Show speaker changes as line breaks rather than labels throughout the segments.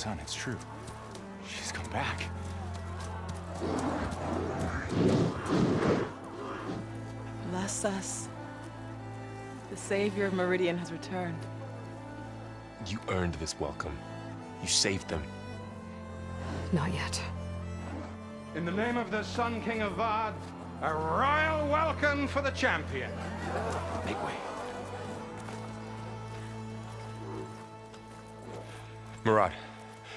sun, it's true. She's come back.
Bless us. The savior of Meridian has returned.
You earned this welcome. You saved them.
Not yet.
In the name of the Sun King of Vard, a royal welcome for the champion.
Make way.
Murad,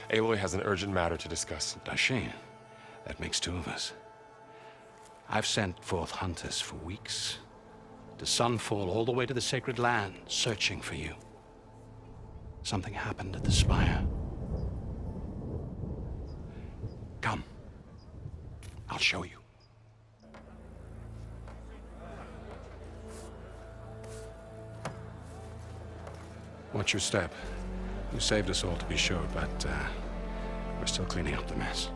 Aloy has an urgent matter to discuss.
Dashane, that makes two of us. I've sent forth hunters for weeks, to Sunfall all the way to the Sacred Land, searching for you. Something happened at the Spire. Come. I'll show you. Watch your step. You saved us all, to be sure, but we're still cleaning up the mess.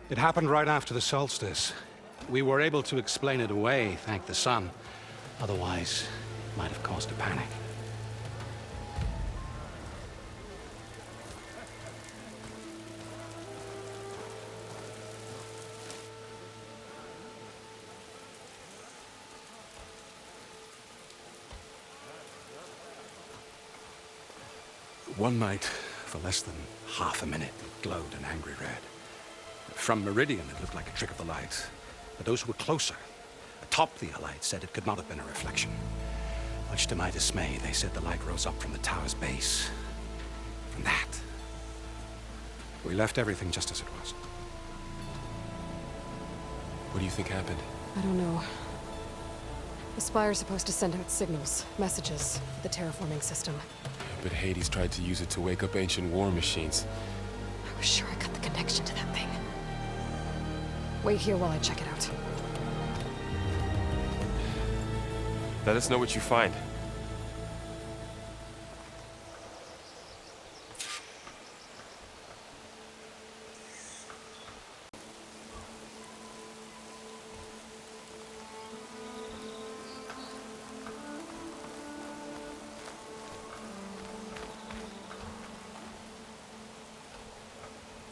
It happened right after the solstice. We were able to explain it away, thank the sun. Otherwise, it might have caused a panic. One night, for less than half a minute, it glowed an angry red. From Meridian, it looked like a trick of the light. But those who were closer, atop the Allied, said it could not have been a reflection. Much to my dismay, they said the light rose up from the tower's base. From that, we left everything just as it was.
What do you think happened?
I don't know. The Spire's supposed to send out signals, messages, for the terraforming system.
But Hades tried to use it to wake up ancient war machines.
I was sure I cut the connection to that thing. Wait here while I check it out.
Let us know what you find.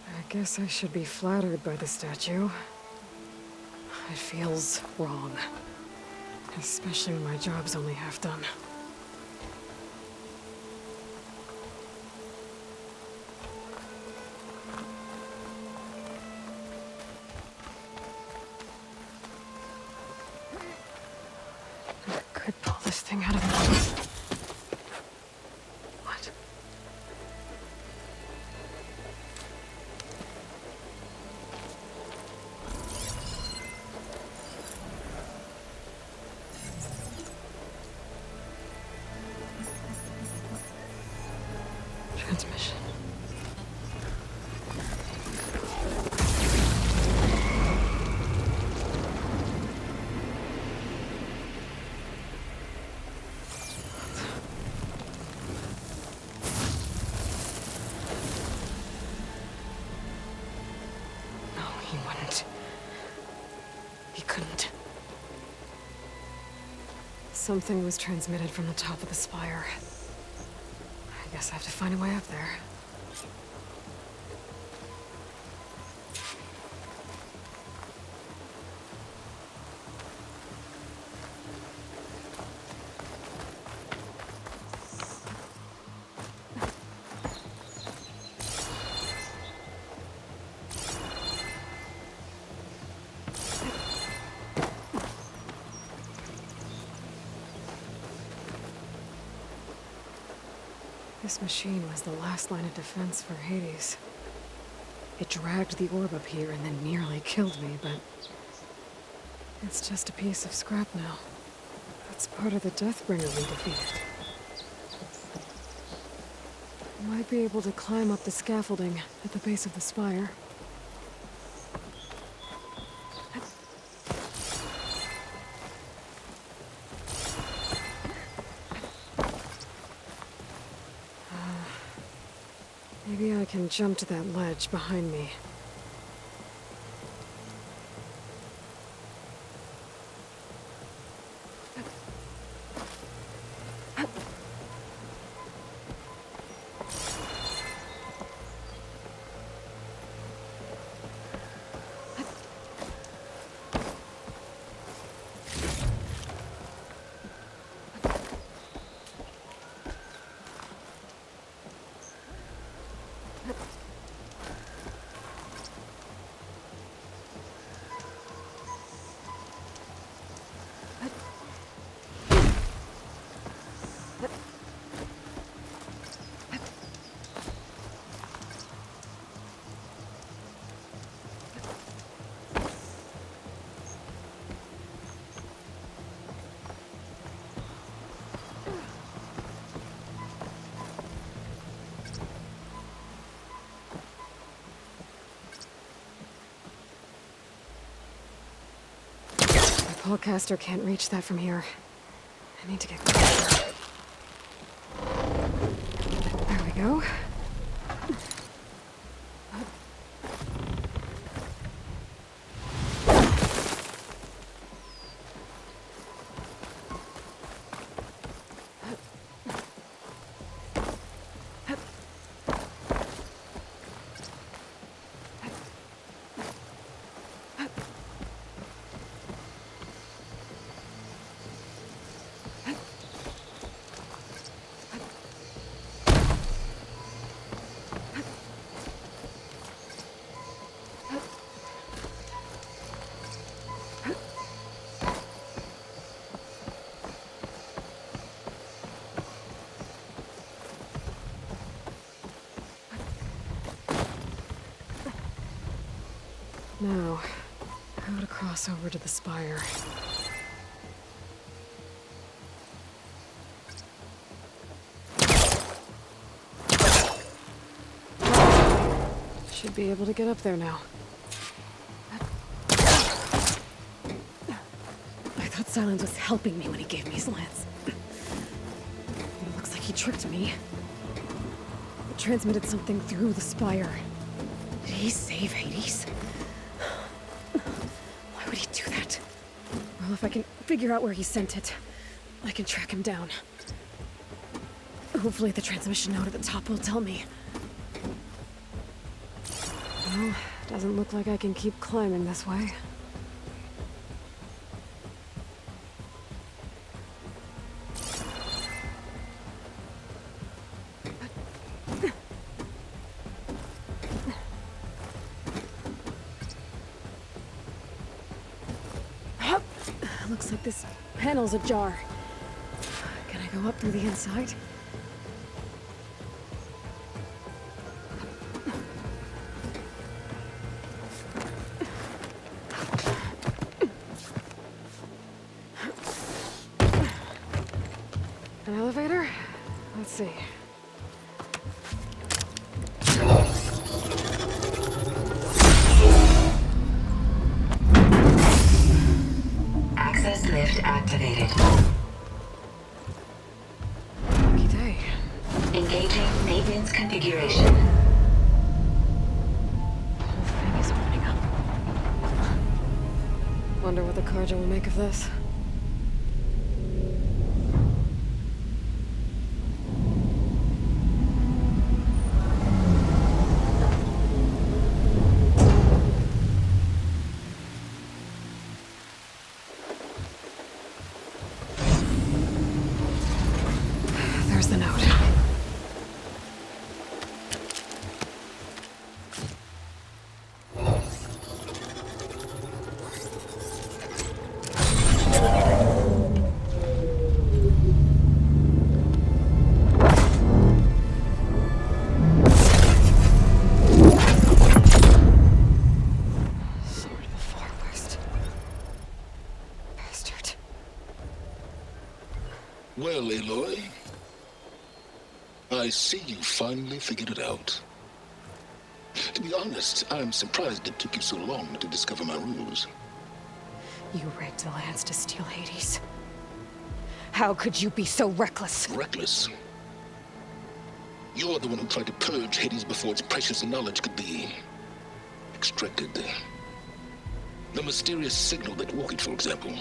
I guess I should be flattered by the statue. It feels wrong. Especially when my job's only half done. I could pull this thing out of the... What? Transmission. No, he wouldn't. He couldn't. Something was transmitted from the top of the spire. I guess I have to find a way up there. This machine was the last line of defense for Hades. It dragged the orb up here and then nearly killed me, but... it's just a piece of scrap now. That's part of the Deathbringer we defeated. I might be able to climb up the scaffolding at the base of the spire. Maybe I can jump to that ledge behind me. Spellcaster can't reach that from here. I need to get closer. There we go. Now, how to cross over to the spire. Should be able to get up there now. I thought Silence was helping me when he gave me his lance. It looks like he tricked me. It transmitted something through the spire. Did he save Hades? Why would he do that? Well, if I can figure out where he sent it, I can track him down. Hopefully the transmission note at the top will tell me. Well, doesn't look like I can keep climbing this way. Looks like this panel's ajar. Can I go up through the inside? An elevator? Let's see.
Access lift activated.
Lucky day.
Engaging maintenance configuration.
The whole thing is opening up. Wonder what the Carja will make of this. There's the note. Sword of the Far West. Bastard.
Well, Aloy, I see you finally figured it out. To be honest, I'm surprised it took you so long to discover my ruse.
You rigged the lance to steal Hades. How could you be so reckless?
Reckless. You're the one who tried to purge Hades before its precious knowledge could be extracted. The mysterious signal that woke it, for example.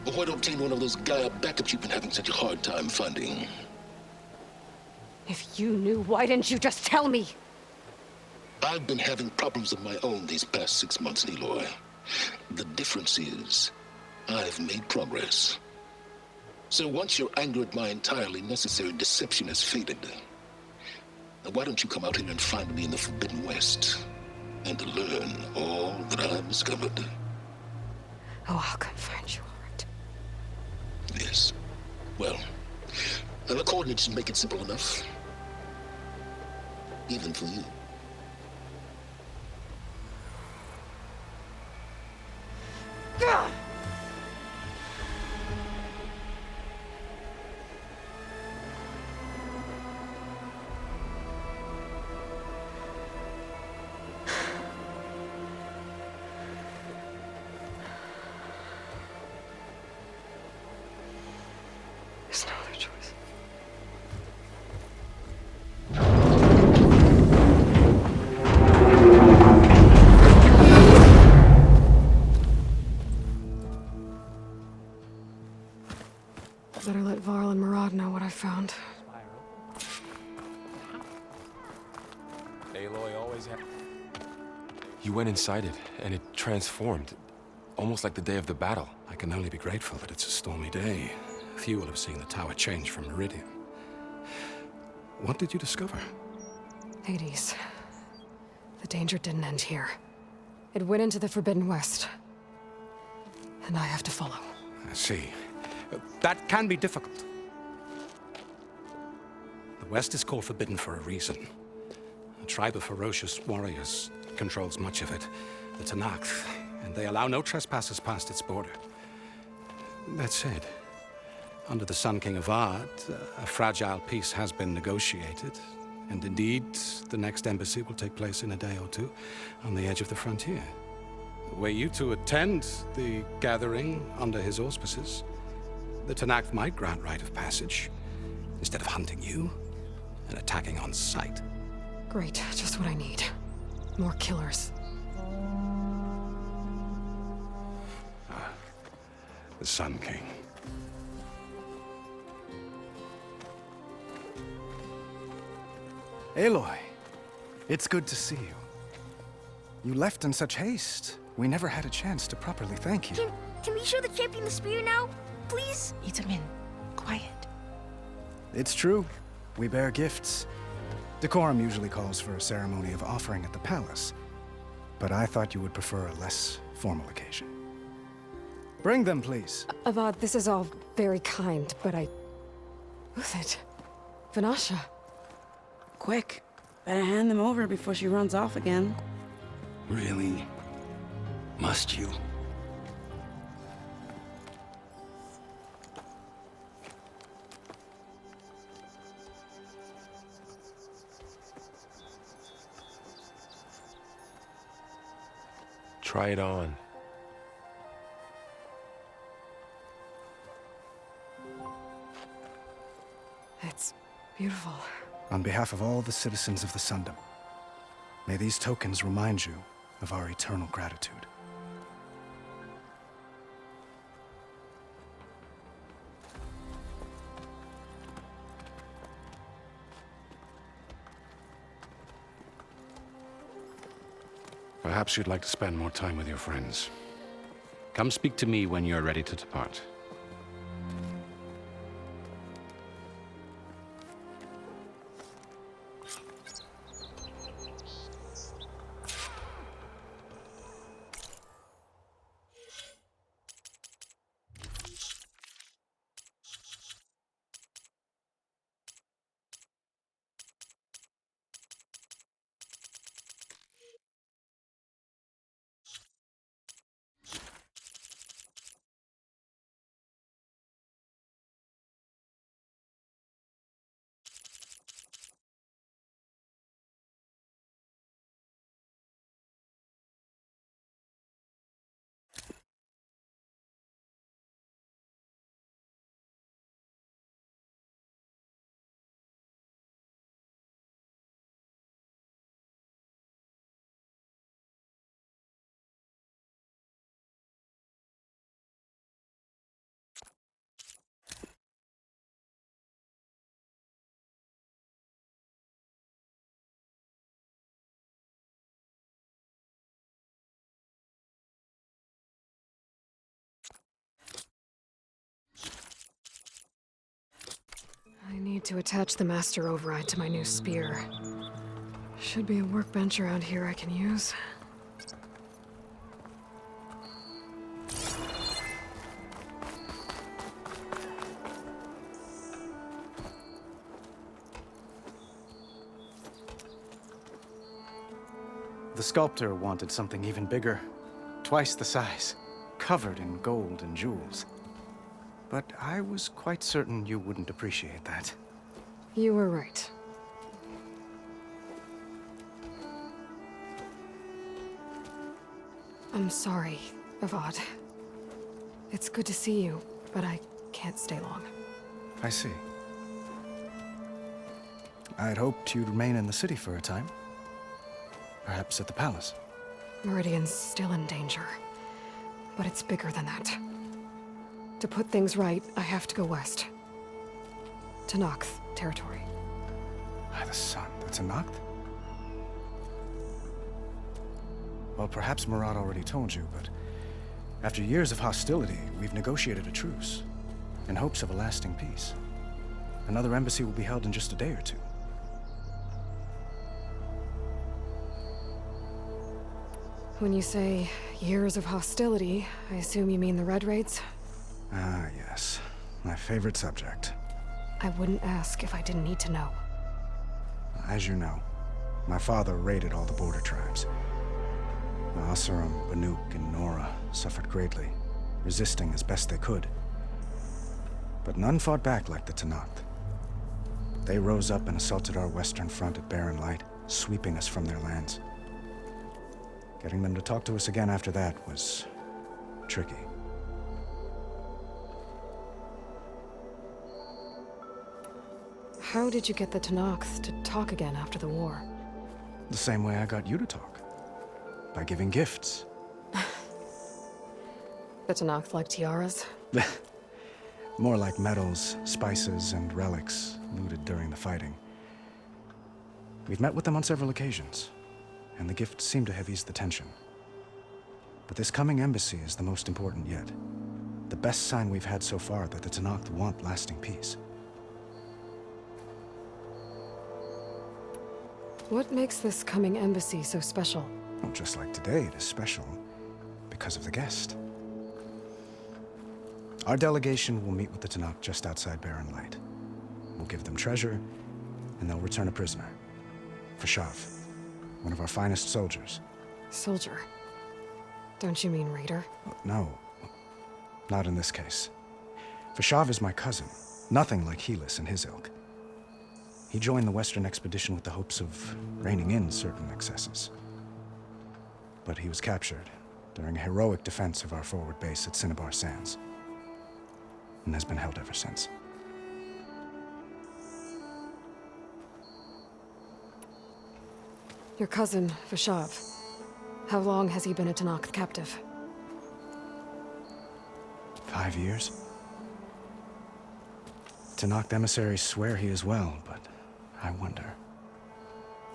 Or why to obtain one of those Gaia backups you've been having such a hard time finding.
If you knew, why didn't you just tell me?
I've been having problems of my own these past 6 months, Aloy. The difference is, I've made progress. So once your anger at my entirely necessary deception has faded, now why don't you come out here and find me in the Forbidden West, and learn all that I've discovered?
Oh, I'll come find you, all right.
Yes. Well, the coordinates should make it simple enough. Even for you.
Murad know what I found.
Aloy always had... You went inside it, and it transformed. Almost like the day of the battle.
I can only be grateful that it's a stormy day. Few will have seen the tower change from Meridian. What did you discover?
Hades. The danger didn't end here. It went into the Forbidden West. And I have to follow.
I see. That can be difficult. The West is called Forbidden for a reason. A tribe of ferocious warriors controls much of it, the Tanakh, and they allow no trespassers past its border. That said, under the Sun King Avad, a fragile peace has been negotiated, and indeed, the next embassy will take place in a day or two on the edge of the frontier. Were you to attend the gathering under his auspices, the Tanakh might grant right of passage, instead of hunting you and attacking on sight.
Great, just what I need. More killers.
The Sun King.
Aloy, it's good to see you. You left in such haste. We never had a chance to properly thank you.
Can we show the champion the spear now? Please?
Itamin, quiet.
It's true. We bear gifts. Decorum usually calls for a ceremony of offering at the palace. But I thought you would prefer a less formal occasion. Bring them, please.
Avad, this is all very kind, but Who's it? Vanasha.
Quick. Better hand them over before she runs off again.
Really? Must you?
Try it on.
It's beautiful.
On behalf of all the citizens of the Sundom, may these tokens remind you of our eternal gratitude.
Perhaps you'd like to spend more time with your friends. Come speak to me when you're ready to depart.
I need to attach the master override to my new spear. Should be a workbench around here I can use.
The sculptor wanted something even bigger, twice the size, covered in gold and jewels. But I was quite certain you wouldn't appreciate that.
You were right. I'm sorry, Avad. It's good to see you, but I can't stay long.
I see. I'd hoped you'd remain in the city for a time. Perhaps at the palace.
Meridian's still in danger, but it's bigger than that. To put things right, I have to go west. Tanakh territory.
By the sun, the Tanakh? Well, perhaps Murad already told you, but after years of hostility, we've negotiated a truce in hopes of a lasting peace. Another embassy will be held in just a day or two.
When you say years of hostility, I assume you mean the Red Raids?
Ah, yes. My favorite subject.
I wouldn't ask if I didn't need to know.
As you know, my father raided all the border tribes. Asuram, Banuk, and Nora suffered greatly, resisting as best they could. But none fought back like the Tanakh. They rose up and assaulted our western front at Barren Light, sweeping us from their lands. Getting them to talk to us again after that was tricky.
How did you get the Tanakh to talk again after the war?
The same way I got you to talk. By giving gifts.
The Tanakh like tiaras?
More like medals, spices, and relics looted during the fighting. We've met with them on several occasions, and the gifts seem to have eased the tension. But this coming embassy is the most important yet. The best sign we've had so far that the Tanakh want lasting peace.
What makes this coming embassy so special?
Well, just like today, it is special because of the guest. Our delegation will meet with the Tanakh just outside Barren Light. We'll give them treasure, and they'll return a prisoner. Fashav, one of our finest soldiers.
Soldier? Don't you mean raider?
No, not in this case. Fashav is my cousin, nothing like Helis and his ilk. He joined the Western expedition with the hopes of reining in certain excesses. But he was captured during a heroic defense of our forward base at Cinnabar Sands, and has been held ever since.
Your cousin, Fashav. How long has he been a Tanakh captive?
5 years. Tanakh emissaries swear he is well, but I wonder.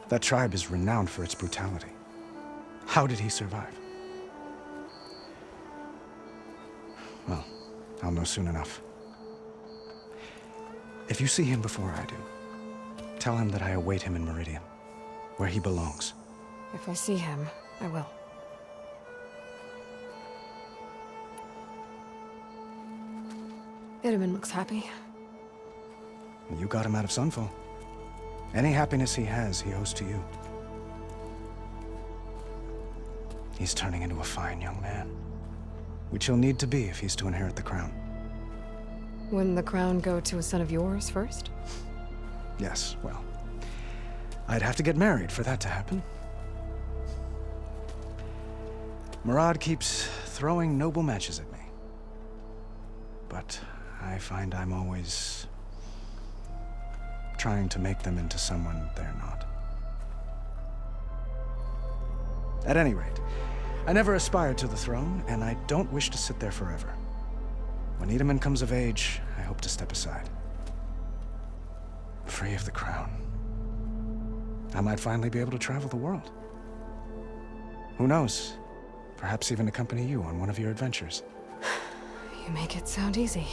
That tribe is renowned for its brutality. How did he survive? Well, I'll know soon enough. If you see him before I do, tell him that I await him in Meridian, where he belongs.
If I see him, I will. Itaman looks happy.
You got him out of Sunfall. Any happiness he has, he owes to you. He's turning into a fine young man, which he'll need to be if he's to inherit the crown.
Wouldn't the crown go to a son of yours first?
Yes, well, I'd have to get married for that to happen. Murad keeps throwing noble matches at me. But I find I'm always trying to make them into someone they're not. At any rate, I never aspired to the throne, and I don't wish to sit there forever. When Itaman comes of age, I hope to step aside. Free of the crown. I might finally be able to travel the world. Who knows? Perhaps even accompany you on one of your adventures.
You make it sound easy.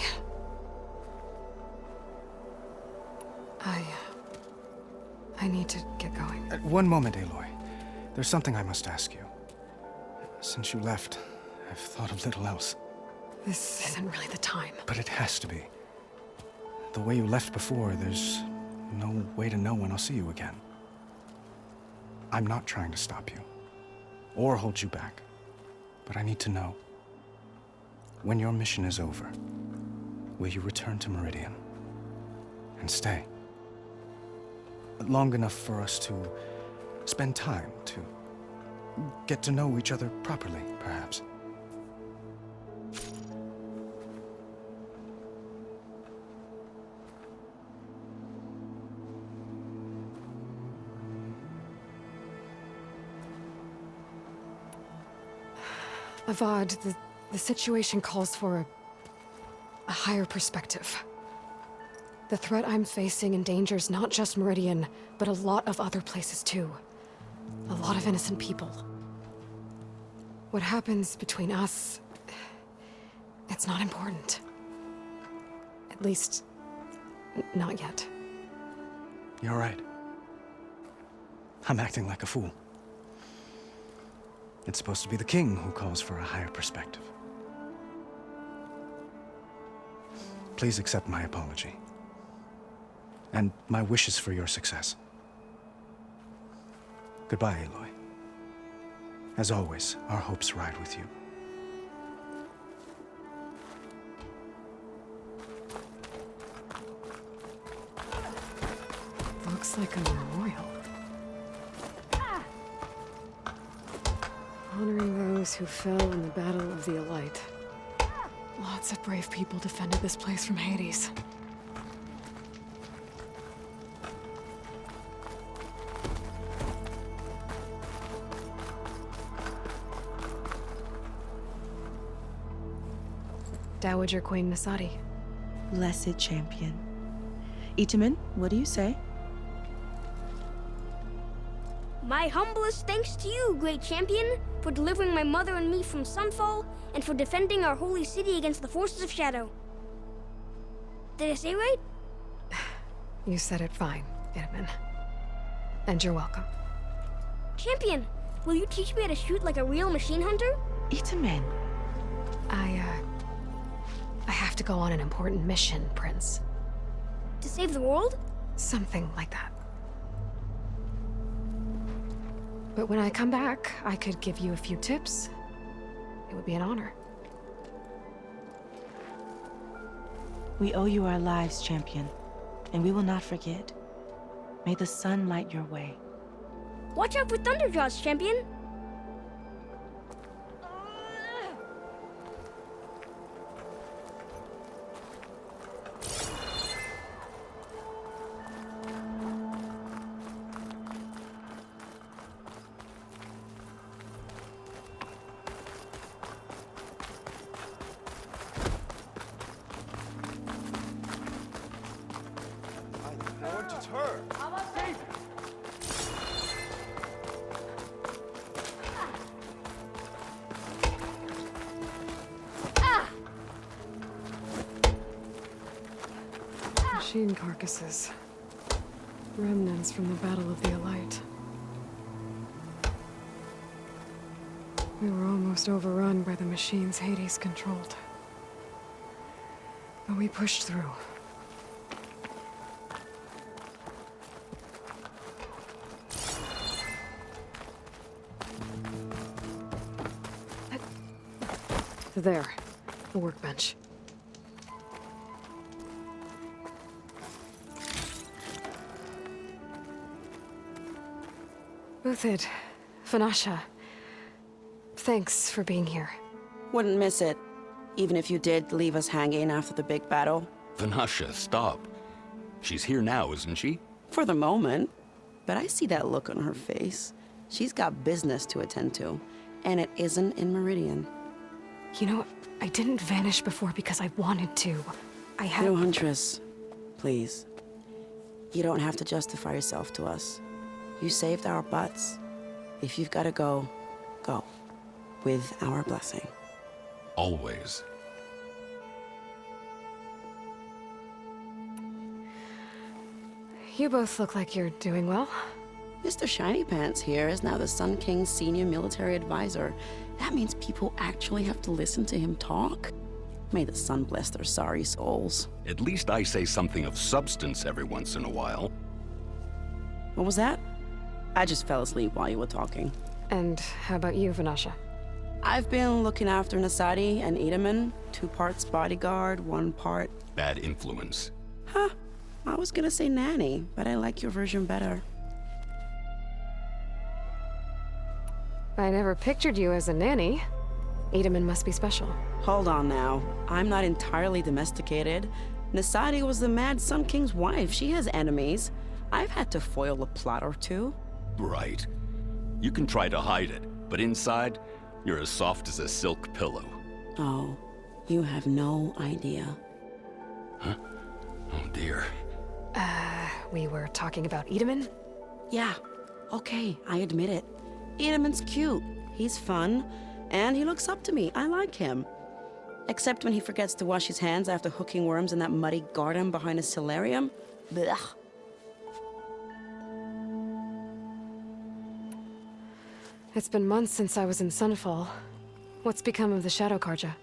I need to get going.
One moment, Aloy. There's something I must ask you. Since you left, I've thought of little else.
This isn't really the time.
But it has to be. The way you left before, there's no way to know when I'll see you again. I'm not trying to stop you, or hold you back. But I need to know. When your mission is over, will you return to Meridian? And stay? Long enough for us to spend time, to get to know each other properly, perhaps.
Avad, the situation calls for a higher perspective. The threat I'm facing endangers not just Meridian, but a lot of other places too. A lot of innocent people. What happens between us... it's not important. At least, not yet.
You're right. I'm acting like a fool. It's supposed to be the king who calls for a higher perspective. Please accept my apology. And my wishes for your success. Goodbye, Aloy. As always, our hopes ride with you.
Looks like a memorial. Honoring those who fell in the Battle of the Elite. Lots of brave people defended this place from Hades. Dowager Queen Nasadi.
Blessed champion. Itamen, what do you say?
My humblest thanks to you, great champion, for delivering my mother and me from Sunfall, and for defending our holy city against the forces of Shadow. Did I say right?
You said it fine, Itamen. And you're welcome.
Champion, will you teach me how to shoot like a real machine hunter?
Itamen.
I have to go on an important mission, Prince.
To save the world?
Something like that. But when I come back, I could give you a few tips. It would be an honor.
We owe you our lives, champion, and we will not forget. May the sun light your way.
Watch out for Thunderjaws, champion!
Machine carcasses. Remnants from the Battle of the Elite. We were almost overrun by the machines Hades controlled. But we pushed through. There, the workbench. Uthid, Vanasha, thanks for being here.
Wouldn't miss it, even if you did leave us hanging after the big battle.
Vanasha, stop. She's here now, isn't she?
For the moment. But I see that look on her face. She's got business to attend to, and it isn't in Meridian.
You know, I didn't vanish before because I wanted to. I had...
No, Huntress. Please. You don't have to justify yourself to us. You saved our butts. If you've got to go, go. With our blessing.
Always.
You both look like you're doing well.
Mr. Shiny Pants here is now the Sun King's senior military advisor. That means people actually have to listen to him talk. May the sun bless their sorry souls.
At least I say something of substance every once in a while.
What was that? I just fell asleep while you were talking.
And how about you, Vanasha?
I've been looking after Nasadi and Itamen. 2 parts bodyguard, 1 part...
Bad influence.
Huh. I was gonna say nanny, but I like your version better.
I never pictured you as a nanny. Itamen must be special.
Hold on now. I'm not entirely domesticated. Nasadi was the Mad Sun King's wife. She has enemies. I've had to foil a plot or 2.
Right. You can try to hide it, but inside, you're as soft as a silk pillow.
Oh, you have no idea.
Huh? Oh dear.
We were talking about Edaman?
Yeah, okay, I admit it. Edaman's cute. He's fun. And he looks up to me. I like him. Except when he forgets to wash his hands after hooking worms in that muddy garden behind his solarium. Blech.
It's been months since I was in Sunfall. What's become of the Shadow Karja?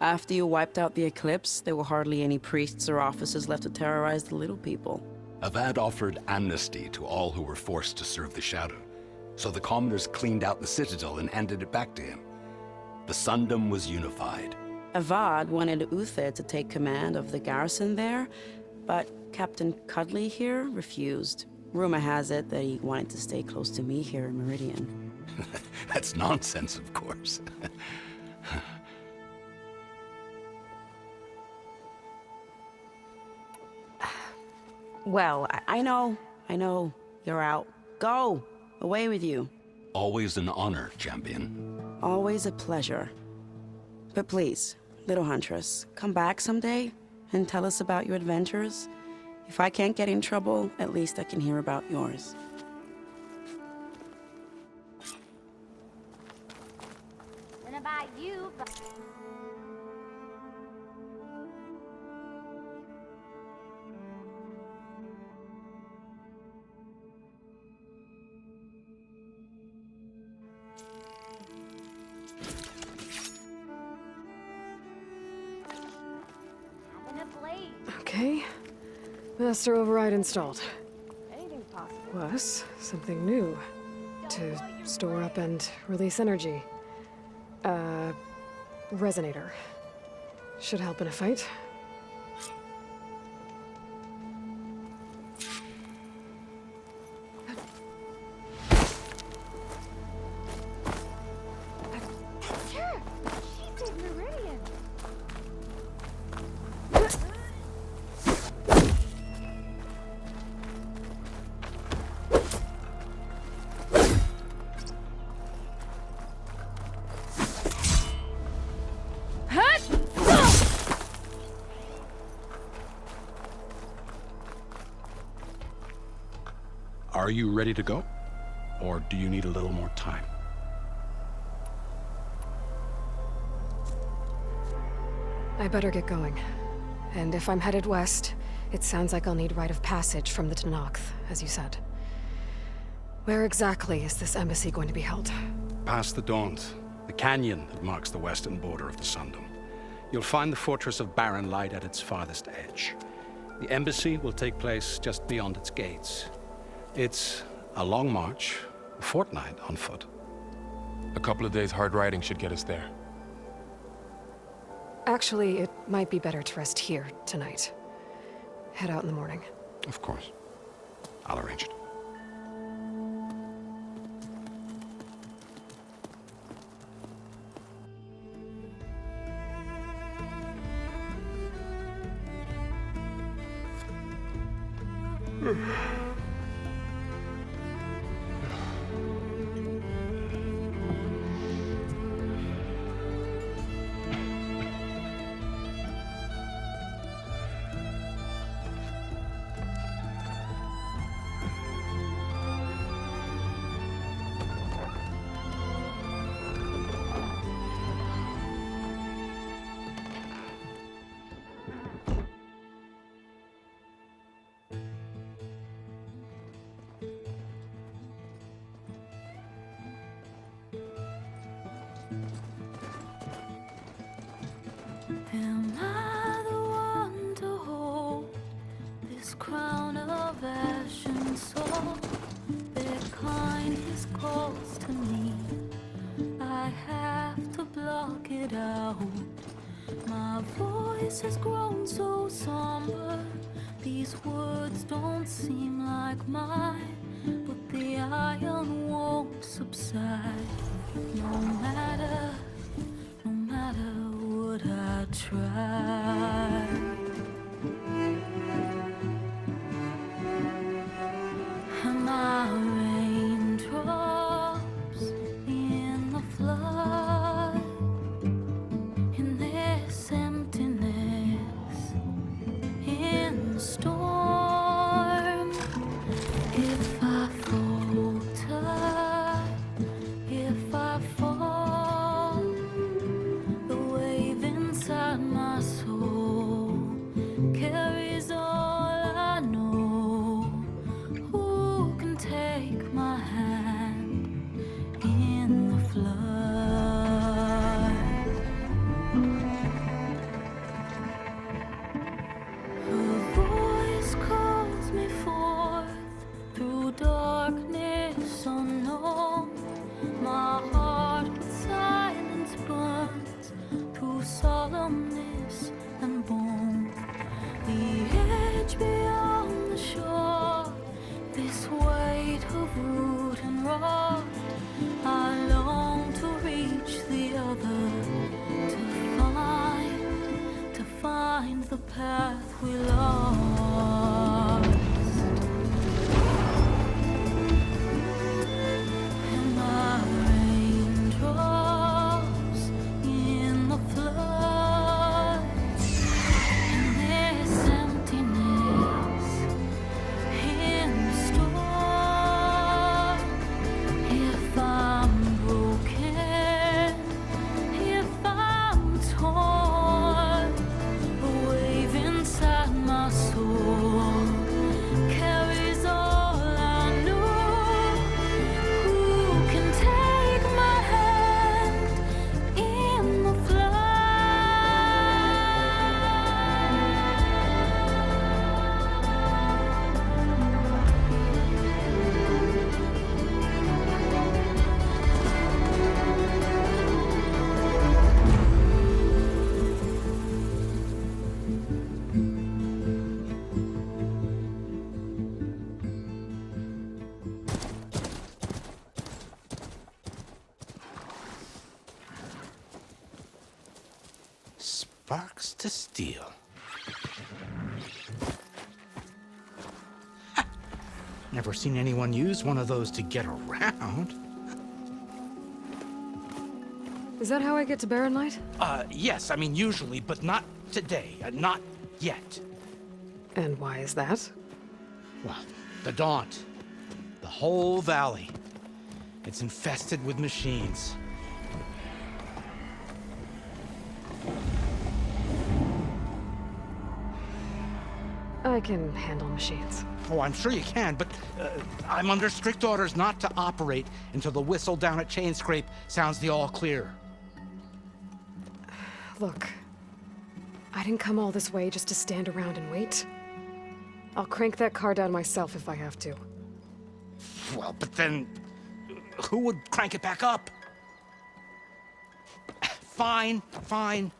After you wiped out the eclipse, there were hardly any priests or officers left to terrorize the little people.
Avad offered amnesty to all who were forced to serve the Shadow. So the commoners cleaned out the citadel and handed it back to him. The Sundom was unified.
Avad wanted Uther to take command of the garrison there, but Captain Cuddly here refused. Rumor has it that he wanted to stay close to me here in Meridian.
That's nonsense, of course.
Well, I know. You're out. Go! Away with you.
Always an honor, champion.
Always a pleasure. But please, little huntress, come back someday and tell us about your adventures. If I can't get in trouble, at least I can hear about yours.
And about you, but...
Okay. Master override installed.
Anything's possible.
Plus, something new. To store up and release energy. Resonator. Should help in a fight.
Sure! She's in Meridian!
Are you ready to go? Or do you need a little more time?
I better get going. And if I'm headed west, it sounds like I'll need rite of passage from the Tenakth, as you said. Where exactly is this embassy going to be held?
Past the Daunt, the canyon that marks the western border of the Sundom. You'll find the fortress of Barren Light at its farthest edge. The embassy will take place just beyond its gates. It's a long march, a fortnight on foot.
A couple of days hard riding should get us there.
Actually, it might be better to rest here tonight. Head out in the morning.
Of course. I'll arrange it.
Am I the one to hold this crown of ash and salt? Their kindness calls to me. I have to block it out. My voice has grown so somber. These words don't seem like mine, but the iron won't subside. No matter what I try. Am I raindrops in the flood? In this emptiness, in
sparks to steel. Ha! Never seen anyone use one of those to get around.
Is that how I get to Barren Light?
Yes, I mean usually, but not today. Not yet.
And why is that?
Well, the Daunt. The whole valley. It's infested with machines.
I can handle machines.
Oh, I'm sure you can, but I'm under strict orders not to operate until the whistle down at Chain Scrape sounds the all clear.
Look, I didn't come all this way just to stand around and wait. I'll crank that car down myself if I have to.
Well, but then who would crank it back up? Fine, fine.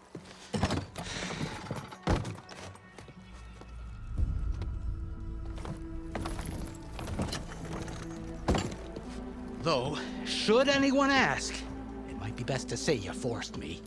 Though, should anyone ask, it might be best to say you forced me.